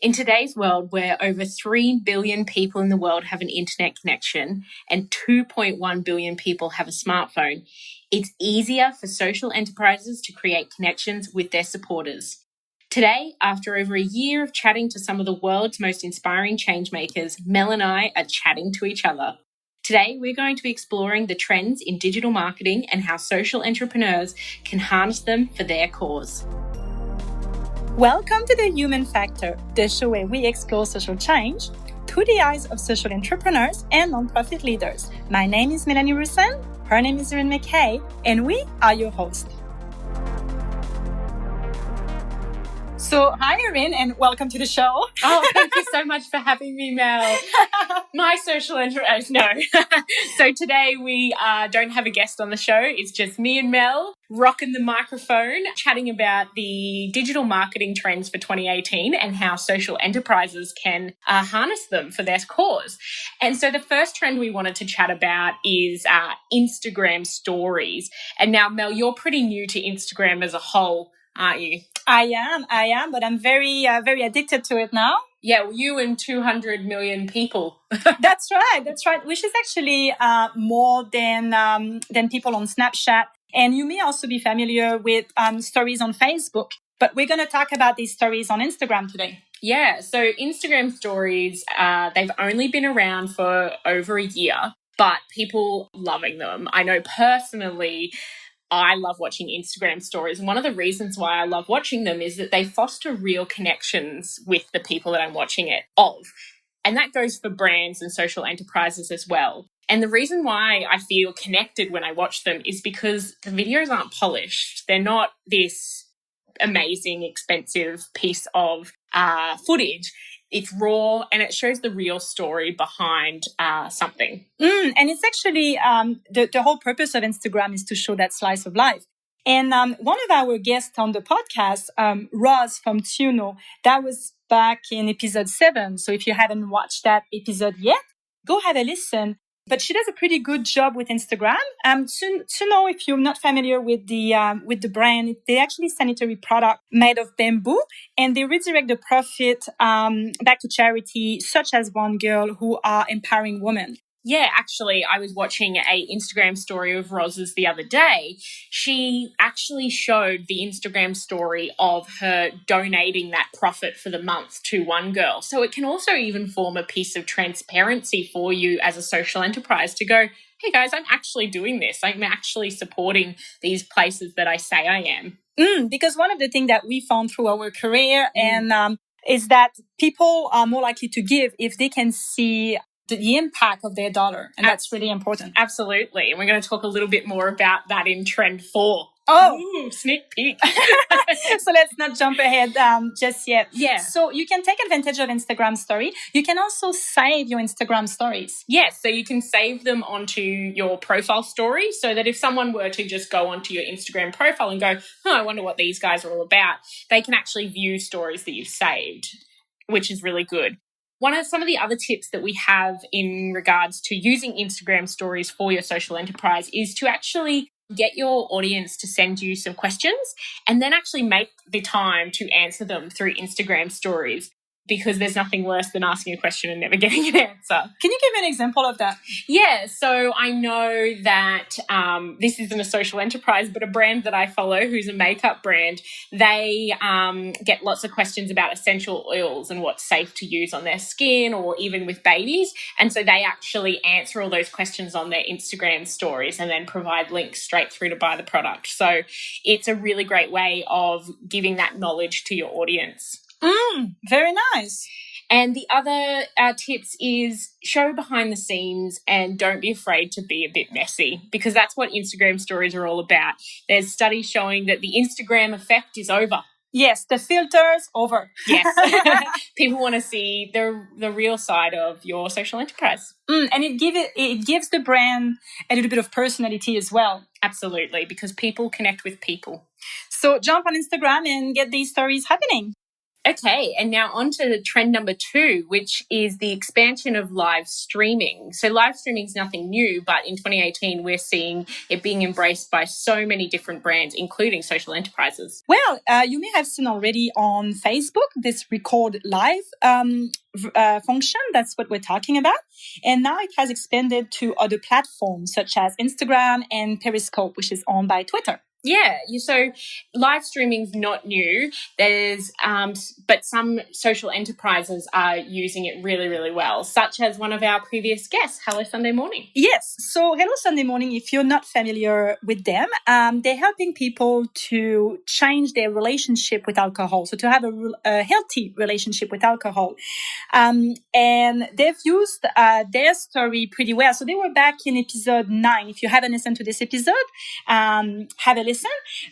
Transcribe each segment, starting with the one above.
In today's world, where over 3 billion people in the world have an internet connection and 2.1 billion people have a smartphone, it's easier for social enterprises to create connections with their supporters. Today, after over a year of chatting to some of the world's most inspiring changemakers, Mel and I are chatting to each other. Today, we're going to be exploring the trends in digital marketing and how social entrepreneurs can harness them for their cause. Welcome to The Human Factor, the show where we explore social change through the eyes of social entrepreneurs and nonprofit leaders. My name is Melanie Roussin, her name is Erin McKay, and we are your hosts. So, hi Erin, and welcome to the show. Oh, thank you so much for having me, Mel. My social enterprise, no. So today we don't have a guest on the show. It's just me and Mel rocking the microphone, chatting about the digital marketing trends for 2018 and how social enterprises can harness them for their cause. And so the first trend we wanted to chat about is Instagram stories. And now, Mel, you're pretty new to Instagram as a whole, aren't you? I am, but I'm very addicted to it now. Yeah, well, you and 200 million people. That's right. Which is actually more than people on Snapchat. And you may also be familiar with stories on Facebook. But we're going to talk about these stories on Instagram today. Yeah, so Instagram stories, they've only been around for over a year, but people loving them. I know personally, I love watching Instagram stories. And one of the reasons why I love watching them is that they foster real connections with the people that I'm watching it of. And that goes for brands and social enterprises as well. And the reason why I feel connected when I watch them is because the videos aren't polished. They're not this amazing, expensive piece of footage. It's raw and it shows the real story behind something. And it's actually the whole purpose of Instagram is to show that slice of life. And one of our guests on the podcast, Roz from Tuno, that was back in episode 7. So if you haven't watched that episode yet, go have a listen. But she does a pretty good job with Instagram. Tuno, if you're not familiar with the brand, they actually sanitary product made of bamboo, and they redirect the profit back to charity, such as One Girl, who are empowering women. Yeah, actually, I was watching a Instagram story of Roz's the other day. She actually showed the Instagram story of her donating that profit for the month to One Girl. So it can also even form a piece of transparency for you as a social enterprise to go, hey guys, I'm actually doing this. I'm actually supporting these places that I say I am. Because one of the things that we found through our career is that people are more likely to give if they can see the impact of their dollar. And that's really important. Absolutely. And we're going to talk a little bit more about that in Trend 4. Oh, ooh, sneak peek. So let's not jump ahead just yet. Yeah. So you can take advantage of Instagram story. You can also save your Instagram stories. Yes. So you can save them onto your profile story so that if someone were to just go onto your Instagram profile and go, I wonder what these guys are all about, they can actually view stories that you've saved, which is really good. Some of the other tips that we have in regards to using Instagram stories for your social enterprise is to actually get your audience to send you some questions and then actually make the time to answer them through Instagram stories, because there's nothing worse than asking a question and never getting an answer. Can you give me an example of that? Yeah, so I know that this isn't a social enterprise, but a brand that I follow who's a makeup brand, they get lots of questions about essential oils and what's safe to use on their skin or even with babies. And so they actually answer all those questions on their Instagram stories and then provide links straight through to buy the product. So it's a really great way of giving that knowledge to your audience. Very nice. And the other tips is show behind the scenes and don't be afraid to be a bit messy, because that's what Instagram stories are all about. There's studies showing that the Instagram effect is over. Yes, the filter's over. Yes. People want to see the real side of your social enterprise. And it gives the brand a little bit of personality as well. Absolutely, because people connect with people. So jump on Instagram and get these stories happening. Okay, and now on to trend number 2, which is the expansion of live streaming. So live streaming is nothing new, but in 2018, we're seeing it being embraced by so many different brands, including social enterprises. Well, you may have seen already on Facebook this record live function. That's what we're talking about. And now it has expanded to other platforms such as Instagram and Periscope, which is owned by Twitter. Yeah, so live streaming's not new. But some social enterprises are using it really, really well, such as one of our previous guests, Hello Sunday Morning. Yes, so Hello Sunday Morning, if you're not familiar with them, they're helping people to change their relationship with alcohol, so to have a healthy relationship with alcohol. And they've used their story pretty well. So they were back in episode 9. If you haven't listened to this episode, have a listen.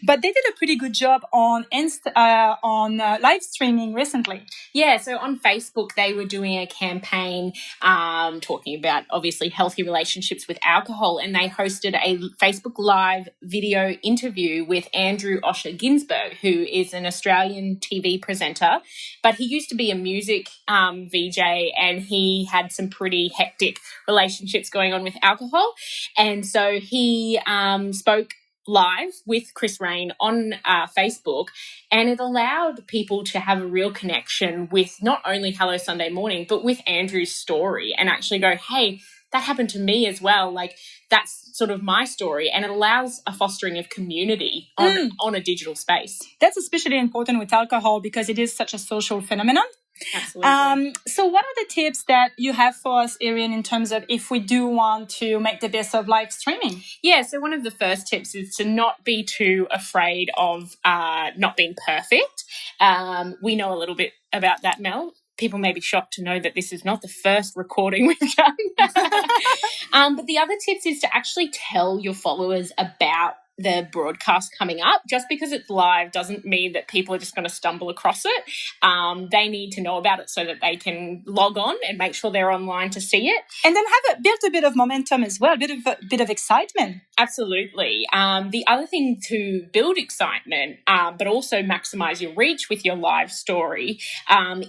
But they did a pretty good job on live streaming recently. Yeah, so on Facebook, they were doing a campaign talking about, obviously, healthy relationships with alcohol, and they hosted a Facebook Live video interview with Andrew Osher Ginsberg, who is an Australian TV presenter, but he used to be a music VJ, and he had some pretty hectic relationships going on with alcohol, and so he spoke live with Chris Rain on Facebook, and it allowed people to have a real connection with not only Hello Sunday Morning, but with Andrew's story, and actually go, hey, that happened to me as well. Like, that's sort of my story. And it allows a fostering of community on a digital space. That's especially important with alcohol because it is such a social phenomenon. Absolutely. So what are the tips that you have for us, Erin, in terms of if we do want to make the best of live streaming? Yeah, so one of the first tips is to not be too afraid of not being perfect. We know a little bit about that, Mel. People may be shocked to know that this is not the first recording we've done. But the other tips is to actually tell your followers about the broadcast coming up. Just because it's live doesn't mean that people are just going to stumble across it. They need to know about it so that they can log on and make sure they're online to see it. And then build a bit of momentum as well, a bit of excitement. Absolutely. The other thing to build excitement, but also maximize your reach with your live story,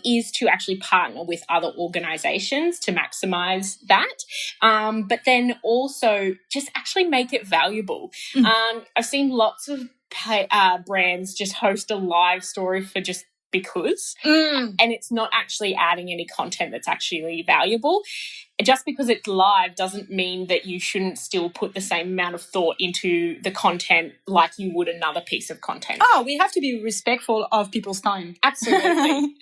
is to actually partner with other organizations to maximize that. But then also just actually make it valuable. I've seen lots of brands just host a live story for just because, and it's not actually adding any content that's actually valuable. Just because it's live doesn't mean that you shouldn't still put the same amount of thought into the content like you would another piece of content. Oh, we have to be respectful of people's time. Absolutely.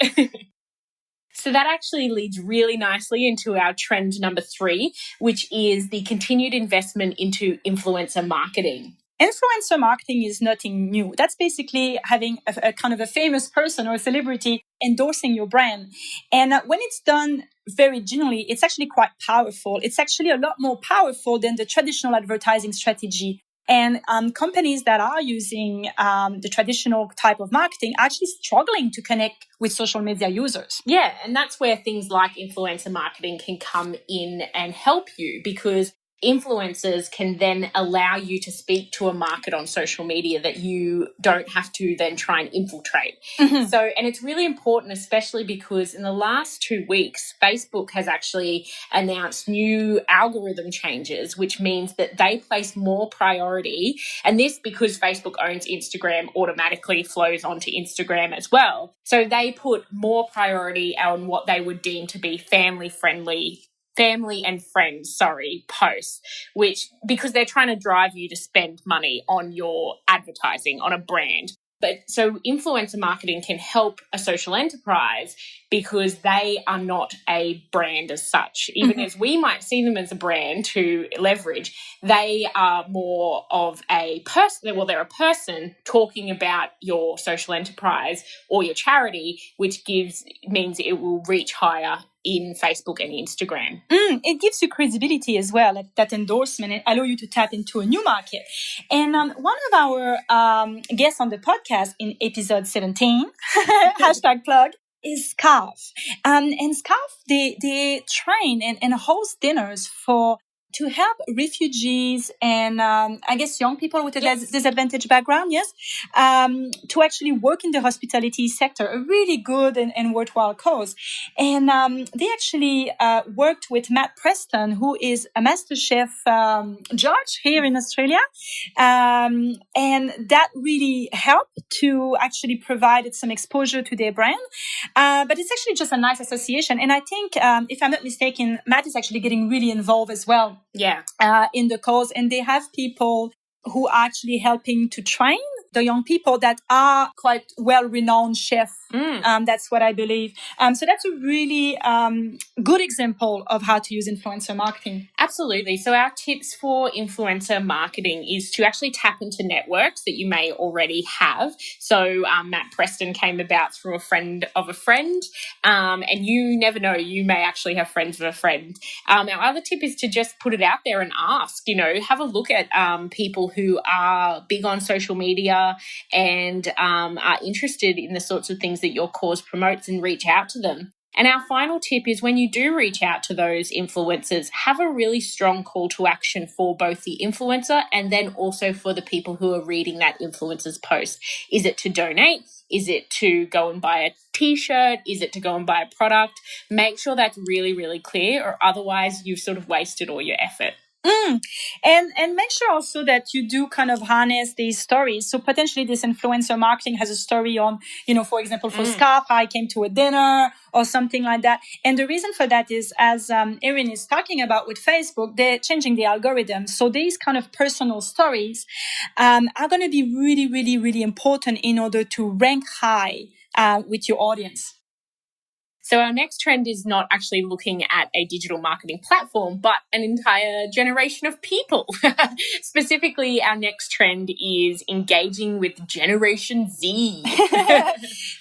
So that actually leads really nicely into our trend number 3, which is the continued investment into influencer marketing. Influencer marketing is nothing new. That's basically having a kind of a famous person or a celebrity endorsing your brand. And when it's done very genuinely, it's actually quite powerful. It's actually a lot more powerful than the traditional advertising strategy. And companies that are using the traditional type of marketing are actually struggling to connect with social media users. Yeah, and that's where things like influencer marketing can come in and help you, because influencers can then allow you to speak to a market on social media that you don't have to then try and infiltrate. So, and it's really important, especially because in the last 2 weeks, Facebook has actually announced new algorithm changes, which means that they place more priority. And this, because Facebook owns Instagram, automatically flows onto Instagram as well. So they put more priority on what they would deem to be family and friends, posts, which, because they're trying to drive you to spend money on your advertising on a brand. But so influencer marketing can help a social enterprise because they are not a brand as such. Even as we might see them as a brand to leverage, they are more of a person. Well, they're a person talking about your social enterprise or your charity, which means it will reach higher in Facebook and Instagram. It gives you credibility as well, like that endorsement, and allow you to tap into a new market. And one of our guests on the podcast in episode 17, hashtag plug, is Scarf. And Scarf, they train and host dinners for to help refugees and I guess young people with a disadvantaged background, to actually work in the hospitality sector, a really good and worthwhile cause. And they actually worked with Matt Preston, who is a master chef judge here in Australia. And that really helped to actually provide some exposure to their brand. But it's actually just a nice association. And I think, if I'm not mistaken, Matt is actually getting really involved as well. Yeah. In the cause. And they have people who are actually helping to train the young people that are quite well-renowned chefs. That's what I believe. So that's a really good example of how to use influencer marketing. Absolutely. So our tips for influencer marketing is to actually tap into networks that you may already have. So Matt Preston came about through a friend of a friend, and you never know, you may actually have friends of a friend. Our other tip is to just put it out there and ask, have a look at people who are big on social media and are interested in the sorts of things that your cause promotes, and reach out to them. And our final tip is, when you do reach out to those influencers, have a really strong call to action for both the influencer and then also for the people who are reading that influencer's post. Is it to donate? Is it to go and buy a t-shirt? Is it to go and buy a product? Make sure that's really, really clear, or otherwise you've sort of wasted all your effort. And make sure also that you do kind of harness these stories. So potentially this influencer marketing has a story on, for example, for Scarf, I came to a dinner or something like that. And the reason for that is, as Erin is talking about with Facebook, they're changing the algorithm. So these kind of personal stories are going to be really, really, really important in order to rank high with your audience. So our next trend is not actually looking at a digital marketing platform, but an entire generation of people. Specifically, our next trend is engaging with Generation Z.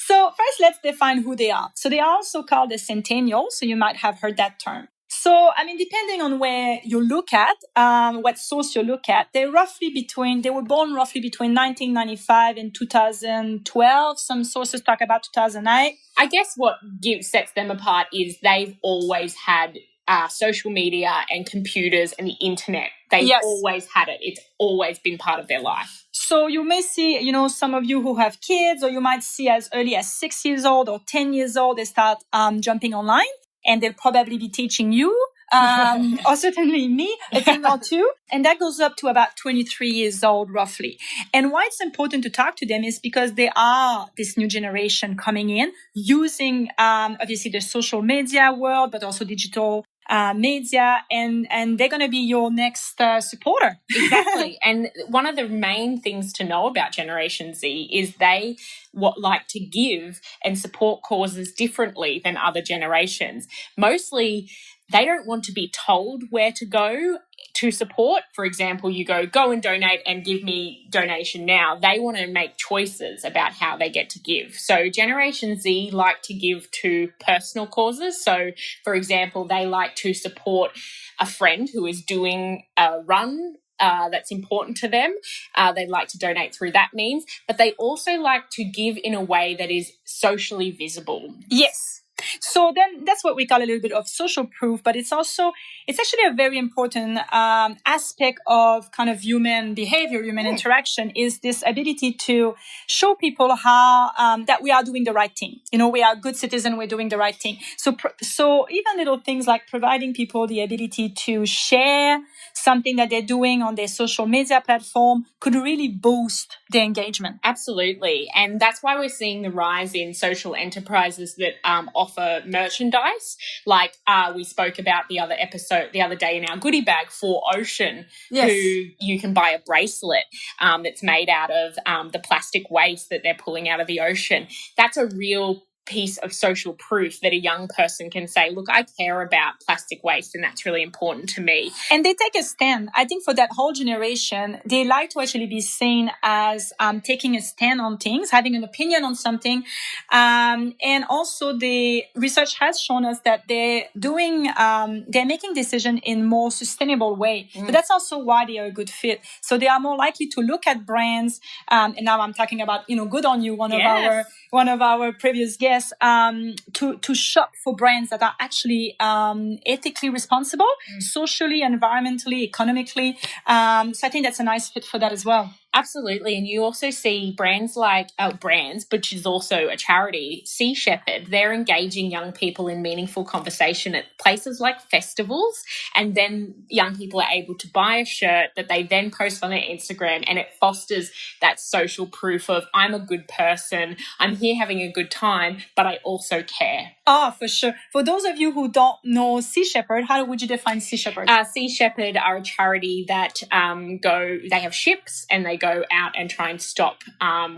So first, let's define who they are. So they are also called the Centennials. So you might have heard that term. So, depending on where you look at, what source you look at, they were born roughly between 1995 and 2012. Some sources talk about 2008. I guess what sets them apart is they've always had social media and computers and the internet. They've always had it. It's always been part of their life. So you may see, some of you who have kids, or you might see as early as 6 years old or 10 years old, they start jumping online. And they'll probably be teaching you, or certainly me, a thing or two. And that goes up to about 23 years old, roughly. And why it's important to talk to them is because they are this new generation coming in using, obviously, the social media world, but also digital media, and they're going to be your next supporter. Exactly. And one of the main things to know about Generation Z is they like to give and support causes differently than other generations. Mostly, they don't want to be told where to go to support. For example, you go and donate and give me donation now. They want to make choices about how they get to give. So Generation Z like to give to personal causes. So, for example, they like to support a friend who is doing a run that's important to them. They'd like to donate through that means, but they also like to give in a way that is socially visible. Yes. So then that's what we call a little bit of social proof, but it's actually a very important aspect of kind of human behavior, human interaction, is this ability to show people how that we are doing the right thing. We are good citizens, we're doing the right thing. So even little things like providing people the ability to share something that they're doing on their social media platform could really boost their engagement. Absolutely. And that's why we're seeing the rise in social enterprises that offer merchandise. Like we spoke about the other day in our goodie bag for Ocean, who you can buy a bracelet that's made out of the plastic waste that they're pulling out of the ocean. That's a real piece of social proof that a young person can say, look, I care about plastic waste and that's really important to me. And they take a stand. I think for that whole generation, they like to actually be seen as taking a stand on things, having an opinion on something. And also the research has shown us that they're making decisions in more sustainable way. But that's also why they are a good fit. So they are more likely to look at brands. And now I'm talking about, Good on You, one of our previous guests. guess, to shop for brands that are actually ethically responsible, socially, environmentally, economically. So I think that's a nice fit for that as well. Absolutely. And you also see brands like brands, which is also a charity, Sea Shepherd. They're engaging young people in meaningful conversation at places like festivals. And then young people are able to buy a shirt that they then post on their Instagram, and it fosters that social proof of I'm a good person, I'm here having a good time, but I also care. Oh, for sure. For those of you who don't know Sea Shepherd, how would you define Sea Shepherd? Sea Shepherd are a charity that they have ships and they go out and try and stop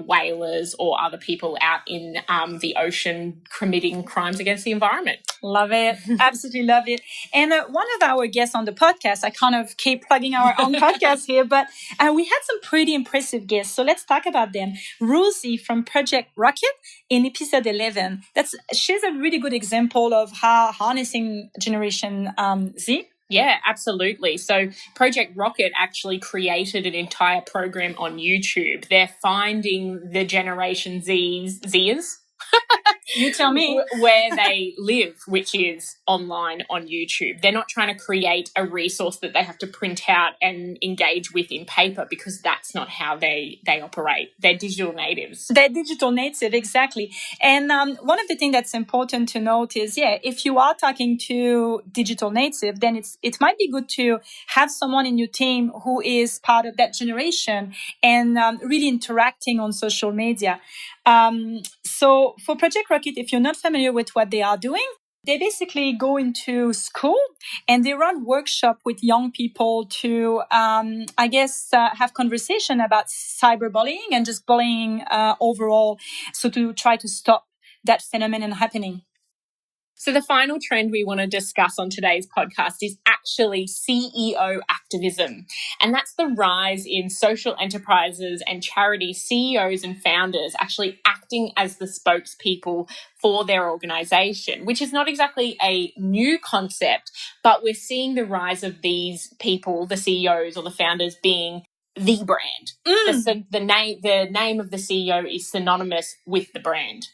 whalers or other people out in the ocean committing crimes against the environment. Love it. Absolutely love it. And one of our guests on the podcast, I kind of keep plugging our own podcast here, but we had some pretty impressive guests. So let's talk about them. Rosie from Project Rocket in episode 11. She's a really good example of how harnessing Generation Z. Yeah, absolutely. So Project Rocket actually created an entire program on YouTube. They're finding the Generation Zers. You tell me. Where they live, which is online on YouTube. They're not trying to create a resource that they have to print out and engage with in paper, because that's not how they operate. They're digital natives. They're digital native, exactly. And one of the things that's important to note is, if you are talking to digital native, then it might be good to have someone in your team who is part of that generation and really interacting on social media. So for Project Rocket, if you're not familiar with what they are doing, they basically go into school and they run workshops with young people to, have conversation about cyberbullying and just bullying overall. So to try to stop that phenomenon happening. So the final trend we want to discuss on today's podcast is actually CEO activism. And that's the rise in social enterprises and charity CEOs and founders actually acting as the spokespeople for their organization, which is not exactly a new concept, but we're seeing the rise of these people, the CEOs or the founders, being the brand. The name of the CEO is synonymous with the brand.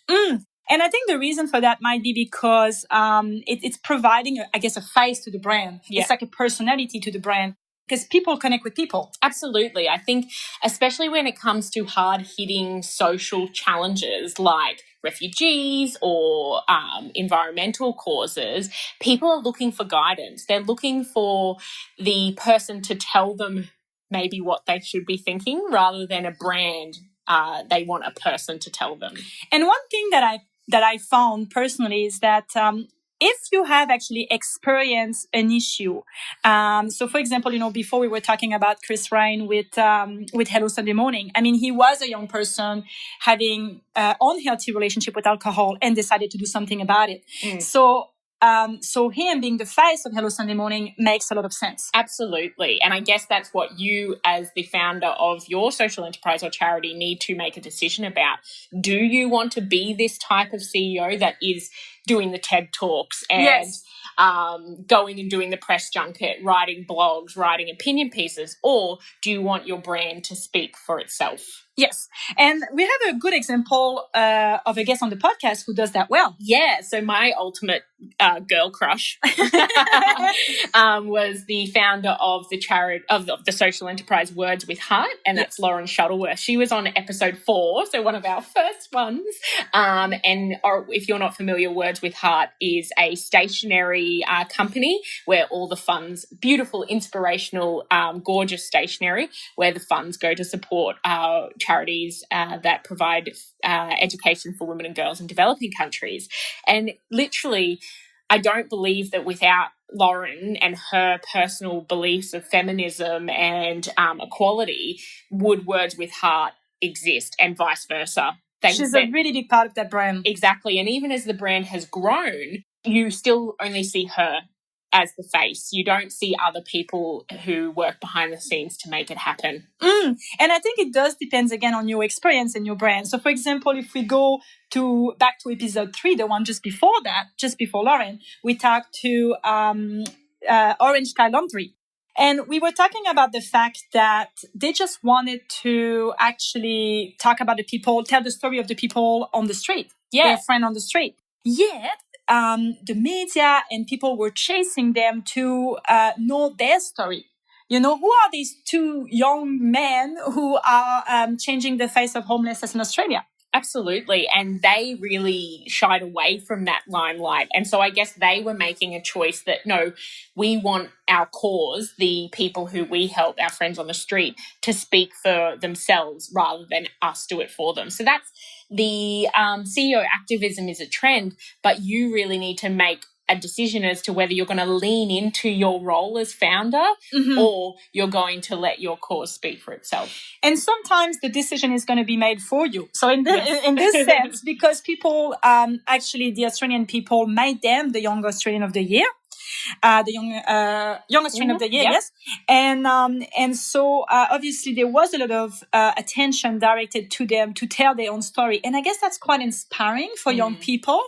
And I think the reason for that might be because it's providing, a face to the brand. Yeah. It's like a personality to the brand, because people connect with people. Absolutely. I think especially when it comes to hard-hitting social challenges like refugees or environmental causes, people are looking for guidance. They're looking for the person to tell them maybe what they should be thinking rather than a brand. They want a person to tell them. And one thing that I found personally is that if you have actually experienced an issue, so for example, before we were talking about Chris Ryan with Hello Sunday Morning. I mean, he was a young person having an unhealthy relationship with alcohol and decided to do something about it. So him being the face of Hello Sunday Morning makes a lot of sense. Absolutely. And I guess that's what you as the founder of your social enterprise or charity need to make a decision about. Do you want to be this type of CEO that is doing the TED Talks and going and doing the press junket, writing blogs, writing opinion pieces, or do you want your brand to speak for itself? Yes. And we have a good example of a guest on the podcast who does that well. Yeah. So my ultimate girl crush was the founder of the charity of the social enterprise Words with Heart, and that's Lauren Shuttleworth. She was on episode 4, so one of our first ones. Or if you're not familiar, Words with Heart is a stationery company where all the funds, beautiful, inspirational, gorgeous stationery, where the funds go to support charities that provide education for women and girls in developing countries. And literally, I don't believe that without Lauren and her personal beliefs of feminism and equality, would Words with Heart exist, and vice versa. She's a really big part of that brand. Exactly. And even as the brand has grown, you still only see her as the face. You don't see other people who work behind the scenes to make it happen. And I think it does depend again on your experience and your brand. So for example, if we go back to episode 3, the one just before Lauren, we talked to Orange Sky Laundry. And we were talking about the fact that they just wanted to actually talk about the people, tell the story of the people on the street. their friend on the street. Yet, the media and people were chasing them to know their story. You know, who are these two young men who are changing the face of homelessness in Australia? Absolutely. And they really shied away from that limelight. And so I guess they were making a choice that, no, we want our cause, the people who we help, our friends on the street, to speak for themselves rather than us do it for them. So that's the CEO activism is a trend, but you really need to make a decision as to whether you're going to lean into your role as founder or you're going to let your cause speak for itself. And sometimes the decision is going to be made for you. So in this sense, because people, actually the Australian people made them the Young Australian of the Year. The young Australian of the Year, yes. And so obviously there was a lot of attention directed to them to tell their own story. And I guess that's quite inspiring for young people.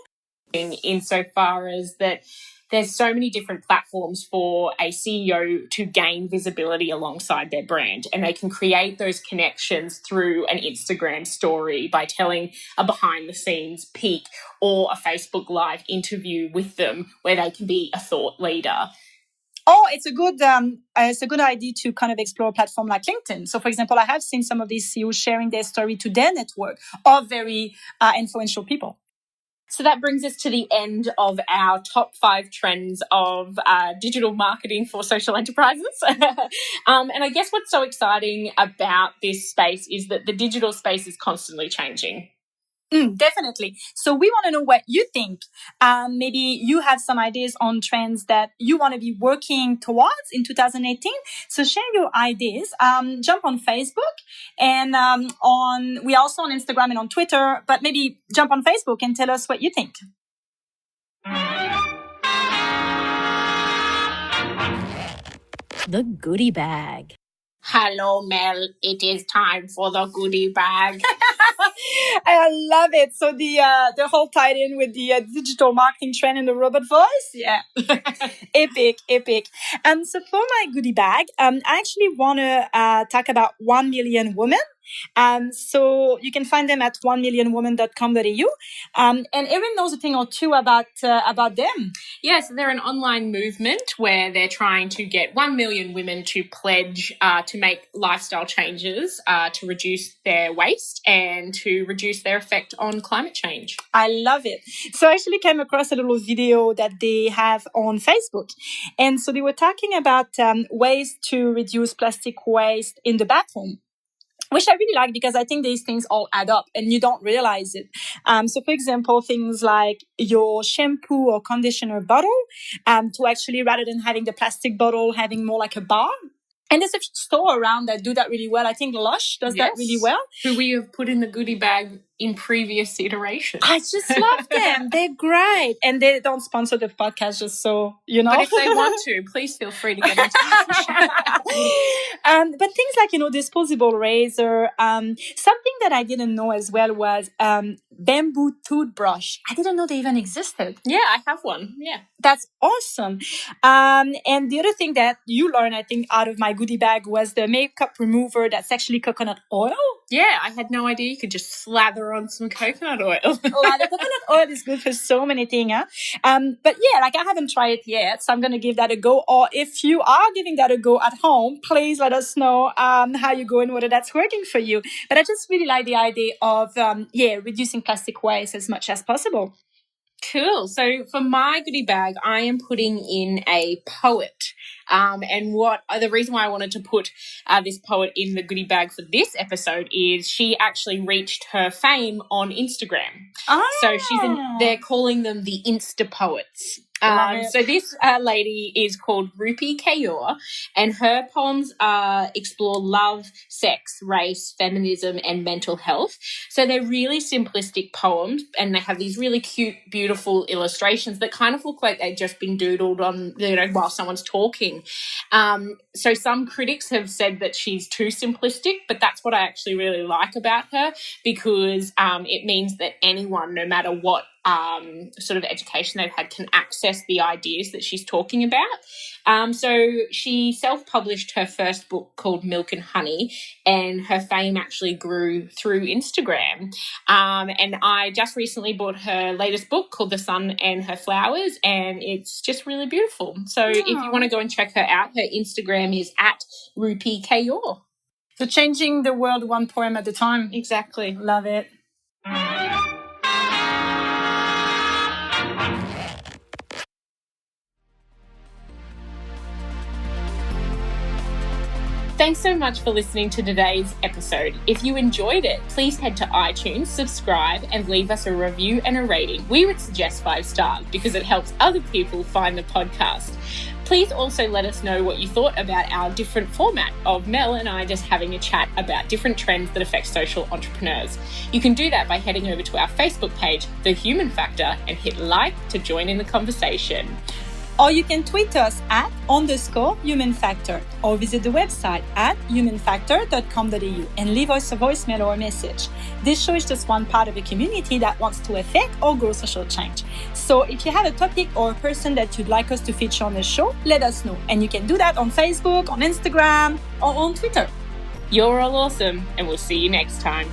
Insofar as that there's so many different platforms for a CEO to gain visibility alongside their brand, and they can create those connections through an Instagram story by telling a behind the scenes peek or a Facebook Live interview with them where they can be a thought leader. Oh, it's a good idea to kind of explore a platform like LinkedIn. So, for example, I have seen some of these CEOs sharing their story to their network of very influential people. So that brings us to the end of our top 5 trends of digital marketing for social enterprises. And I guess what's so exciting about this space is that the digital space is constantly changing. Definitely. So we want to know what you think. Maybe you have some ideas on trends that you want to be working towards in 2018. So share your ideas. Jump on Facebook and we're also on Instagram and on Twitter, but maybe jump on Facebook and tell us what you think. The goodie bag. Hello, Mel. It is time for the goodie bag. I love it. So the whole tied in with the digital marketing trend and the robot voice. Yeah. Epic. So for my goodie bag, I actually want to talk about 1 Million Women. So you can find them at 1millionwomen.com.au. And Erin knows a thing or two about them. Yes, they're an online movement where they're trying to get 1 million women to pledge to make lifestyle changes to reduce their waste and to reduce their effect on climate change. I love it. So I actually came across a little video that they have on Facebook. And so they were talking about ways to reduce plastic waste in the bathroom, which I really like because I think these things all add up and you don't realize it. So for example, things like your shampoo or conditioner bottle, to actually, rather than having the plastic bottle, having more like a bar. And there's a few stores around that do that really well. I think Lush does that really well. Who we have put in the goodie bag in previous iterations. I just love them. They're great. And they don't sponsor the podcast, just so you know. But if they want to, please feel free to get in touch. But things like, disposable razor. Something that I didn't know as well was bamboo toothbrush. I didn't know they even existed. Yeah, I have one. Yeah. That's awesome. And the other thing that you learned, I think, out of my goodie bag was the makeup remover that's actually coconut oil. Yeah, I had no idea you could just slather on some coconut oil. The coconut oil is good for so many things. But yeah, I haven't tried it yet, so I'm going to give that a go. Or if you are giving that a go at home, please let us know how you're going, whether that's working for you. But I just really like the idea of, reducing plastic waste as much as possible. Cool. So for my goodie bag, I am putting in a poet. And the reason why I wanted to put this poet in the goodie bag for this episode is she actually reached her fame on Instagram. So they're calling them the Insta poets. So this lady is called Rupi Kaur, and her poems explore love, sex, race, feminism, and mental health. So they're really simplistic poems, and they have these really cute, beautiful illustrations that kind of look like they've just been doodled on, while someone's talking. So some critics have said that she's too simplistic, but that's what I actually really like about her, because it means that anyone, no matter what sort of education they've had can access the ideas that she's talking about. So she self-published her first book called Milk and Honey, and her fame actually grew through Instagram. And I just recently bought her latest book called The Sun and Her Flowers, and it's just really beautiful. So if you want to go and check her out, her Instagram is at Rupi Kaur. So changing the world one poem at a time. Exactly. Love it. Thanks so much for listening to today's episode. If you enjoyed it, please head to iTunes, subscribe, and leave us a review and a rating. We would suggest 5 stars because it helps other people find the podcast. Please also let us know what you thought about our different format of Mel and I just having a chat about different trends that affect social entrepreneurs. You can do that by heading over to our Facebook page, The Human Factor, and hit like to join in the conversation. Or you can tweet us at _human factor, or visit the website at humanfactor.com.au and leave us a voicemail or a message. This show is just one part of a community that wants to affect or grow social change. So if you have a topic or a person that you'd like us to feature on the show, let us know. And you can do that on Facebook, on Instagram, or on Twitter. You're all awesome, and we'll see you next time.